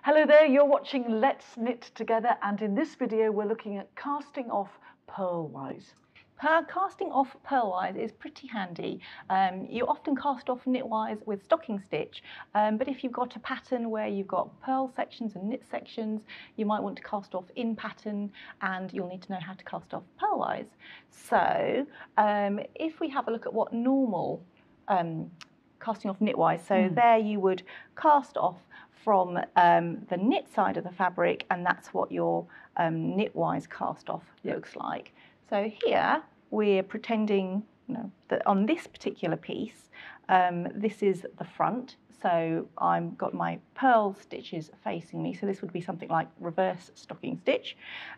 Hello there, you're watching Let's Knit Together, and in this video we're looking at casting off Purlwise. Casting off Pearlwise is pretty handy. You often cast off knitwise with stocking stitch, but if you've got a pattern where you've got purl sections and knit sections, you might want to cast off in pattern, and you'll need to know how to cast off Pearlwise. So if we have a look at what normal casting off knitwise, so there you would cast off from the knit side of the fabric, and that's what your knitwise cast off looks like. So here we're pretending, that on this particular piece, this is the front. So I've got my purl stitches facing me. So this would be something like reverse stocking stitch.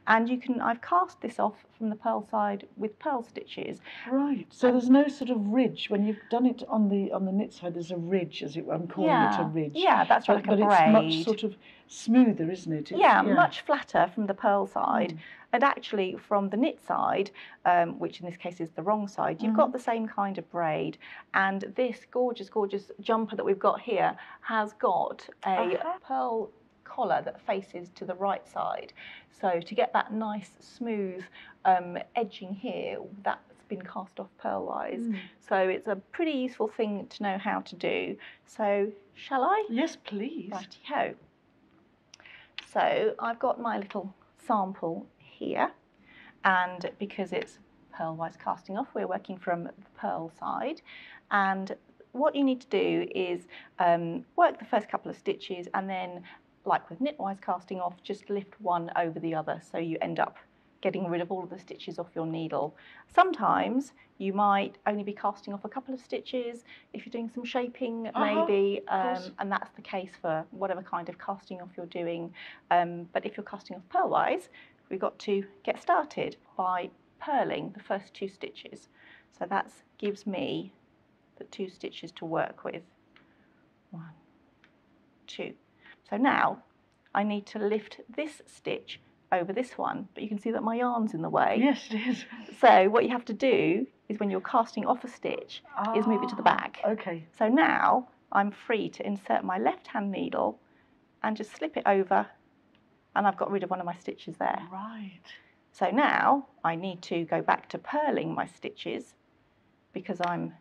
And I've cast this off from the purl side with purl stitches. Right. So there's no sort of ridge when you've done it on the knit side. There's a ridge, as I'm calling it a ridge. Yeah, that's right, like a braid. But it's much sort of smoother, isn't it? Yeah, much flatter from the purl side. And actually from the knit side, which in this case is the wrong side, you've got the same kind of braid. And this gorgeous, gorgeous jumper that we've got here has got a purl collar that faces to the right side. So to get that nice smooth edging here, that's been cast off Pearlwise. So it's a pretty useful thing to know how to do. So shall I? Yes, please. Righty-ho. So I've got my little sample here, and because it's Pearlwise casting off, we're working from the purl side, and what you need to do is work the first couple of stitches, and then, like with knitwise casting off, just lift one over the other, so you end up getting rid of all of the stitches off your needle. Sometimes you might only be casting off a couple of stitches if you're doing some shaping, maybe, and that's the case for whatever kind of casting off you're doing. But if you're casting off Pearlwise, we've got to get started by purling the first 2 stitches. So that gives me the 2 stitches to work with. 1, 2. So now I need to lift this stitch over this one, but you can see that my yarn's in the way. Yes, it is. So what you have to do is, when you're casting off a stitch, is move it to the back. Okay. So now I'm free to insert my left hand needle and just slip it over, and I've got rid of one of my stitches there. Right. So now I need to go back to purling my stitches because I'm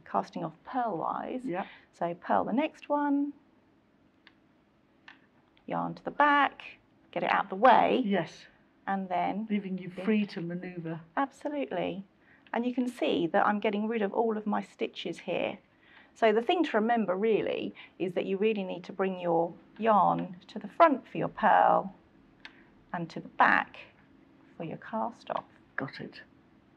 casting off Pearlwise. Yeah. So purl the next one, yarn to the back, get it out of the way. Yes. And then leaving you free to manoeuvre. Absolutely. And you can see that I'm getting rid of all of my stitches here. So the thing to remember really is that you really need to bring your yarn to the front for your purl and to the back for your cast off. Got it.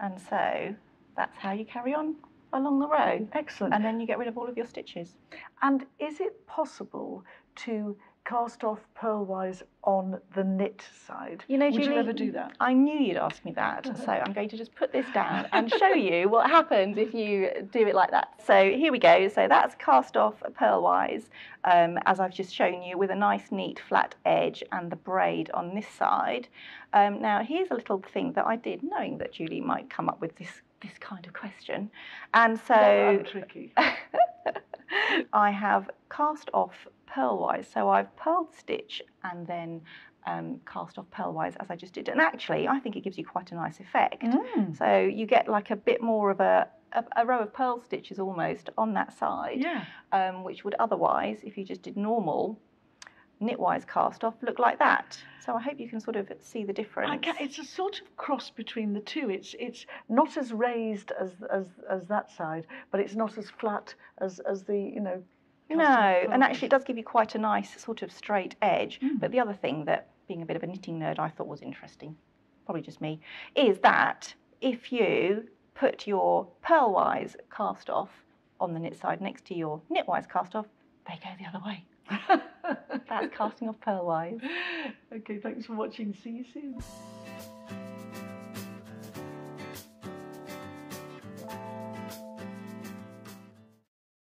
And so that's how you carry on along the row. Excellent. And then you get rid of all of your stitches. And is it possible to cast off Pearlwise on the knit side? You know, would Julie, you ever do that? I knew you'd ask me that, so I'm going to just put this down and show you what happens if you do it like that. So here we go. So that's cast off Pearlwise, as I've just shown you, with a nice neat flat edge and the braid on this side. Now here's a little thing that I did, knowing that Julie might come up with this kind of question, and so I'm tricky. I have cast off Pearlwise, so I've purled stitch and then cast off Pearlwise as I just did, and actually I think it gives you quite a nice effect. So you get like a bit more of a row of purl stitches almost on that side, which would otherwise, if you just did normal knitwise cast off, look like that. So I hope you can sort of see the difference. It's a sort of cross between the two. It's not as raised as that side, but it's not as flat as the No, and actually it does give you quite a nice sort of straight edge. But the other thing that, being a bit of a knitting nerd, I thought was interesting, probably just me, is that if you put your Pearlwise cast off on the knit side next to your knitwise cast off, they go the other way. That's casting off Pearlwise. Okay, thanks for watching. See you soon.